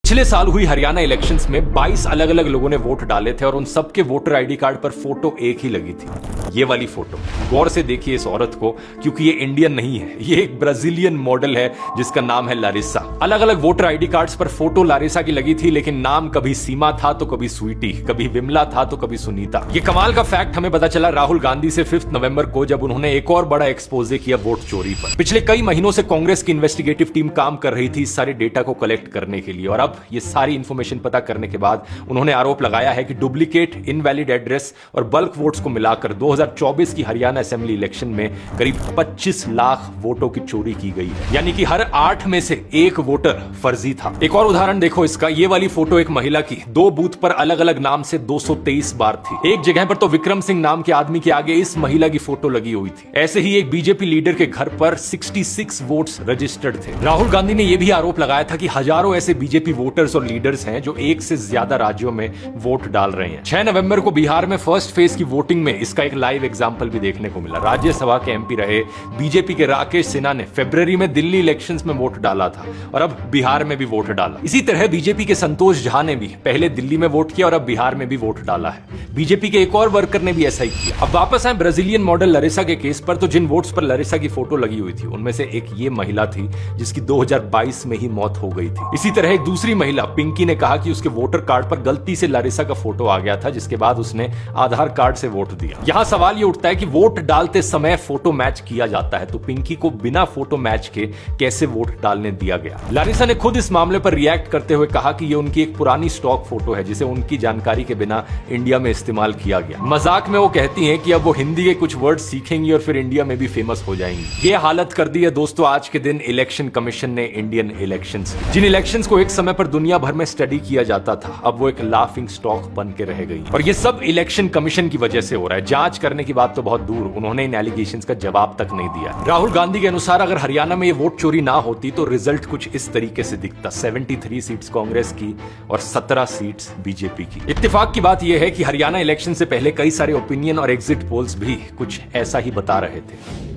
पिछले साल हुई हरियाणा इलेक्शंस में 22 अलग अलग लोगों ने वोट डाले थे और उन सबके वोटर आईडी कार्ड पर फोटो एक ही लगी थी, ये वाली फोटो। गौर से देखिए इस औरत को, क्योंकि ये इंडियन नहीं है, ये एक ब्राजीलियन मॉडल है जिसका नाम है लारिसा। अलग अलग वोटर आईडी कार्ड्स पर फोटो लारिसा की लगी थी, लेकिन नाम कभी सीमा था तो कभी स्वीटी, कभी विमला था तो कभी सुनीता। ये कमाल का फैक्ट हमें पता चला राहुल गांधी से 5 नवंबर को, जब उन्होंने एक और बड़ा एक्सपोजे किया वोट चोरी पर। पिछले कई महीनों से कांग्रेस की इन्वेस्टिगेटिव टीम काम कर रही थी इस सारे डेटा को कलेक्ट करने के लिए, और अब ये सारी इंफॉर्मेशन पता करने के बाद उन्होंने आरोप लगाया है कि डुप्लीकेट, इनवैलिड एड्रेस और बल्क वोट्स को मिलाकर 2024 की हरियाणा असेंबली इलेक्शन में करीब 25 लाख वोटों की चोरी की गई है, यानी कि हर 8 में से 1 वोटर फर्जी था। एक और उदाहरण देखो इसका, ये वाली फोटो एक महिला की 2 बूथ पर अलग अलग नाम से 223 बार थी। एक जगह पर तो विक्रम सिंह नाम के आदमी के आगे इस महिला की फोटो लगी हुई थी। ऐसे ही एक बीजेपी लीडर के घर पर 66 वोट्स रजिस्टर्ड थे। राहुल गांधी ने यह भी आरोप लगाया था कि हजारों ऐसे बीजेपी वोटर्स और लीडर्स हैं जो एक से ज्यादा राज्यों में वोट डाल रहे हैं। 6 नवंबर को बिहार में फर्स्ट फेज की वोटिंग में इसका एक लाइव एग्जांपल भी देखने को मिला। राज्यसभा के एमपी रहे बीजेपी के राकेश सिन्हा ने फरवरी में दिल्ली इलेक्शंस में वोट डाला था और अब बिहार में भी वोट डाला। इसी तरह बीजेपी के संतोष झा ने भी पहले दिल्ली में वोट किया और अब बिहार में भी वोट डाला है। बीजेपी के एक और वर्कर ने भी ऐसा ही किया। अब वापस आए ब्राजीलियन मॉडल लारिसा के केस पर, तो जिन वोट्स पर लारिसा की फोटो लगी हुई थी उनमें से एक ये महिला थी जिसकी 2022 में ही मौत हो गई थी। इसी तरह एक दूसरी महिला पिंकी ने कहा कि उसके वोटर कार्ड पर गलती से लारिसा का फोटो आ गया था, जिसके बाद उसने आधार कार्ड से वोट दिया। यहां सवाल ये उठता है कि वोट डालते समय फोटो मैच किया जाता है, तो पिंकी को बिना फोटो मैच के कैसे वोट डालने दिया गया। लारिसा ने खुद इस मामले पर रिएक्ट करते हुए कहा कि ये उनकी एक पुरानी स्टॉक फोटो है जिसे उनकी जानकारी के बिना इंडिया में इस्तेमाल किया गया। मजाक में वो कहती हैं कि अब वो हिंदी के कुछ वर्ड सीखेंगी और फिर इंडिया में भी फेमस हो जाएंगी। ये हालत कर दी है दोस्तों आज के दिन इलेक्शन कमीशन ने इंडियन इलेक्शंस। जिन इलेक्शंस को एक समय पर दुनिया भर में स्टडी किया जाता था, अब वो एक लाफिंग स्टॉक बन के रह गई। और ये सब इलेक्शन कमीशन की वजह से हो रहा है। जांच करने की बात तो बहुत दूर, उन्होंने इन एलिगेशंस का जवाब तक नहीं दिया। राहुल गांधी के अनुसार अगर हरियाणा में ये वोट चोरी ना होती तो रिजल्ट कुछ इस तरीके से दिखता। 73 सीट्स कांग्रेस की और 17 सीट्स बीजेपी की। इत्तेफाक की बात यह है कि हरियाणा इलेक्शन से पहले कई सारे ओपिनियन और एग्जिट पोल्स भी कुछ ऐसा ही बता रहे थे।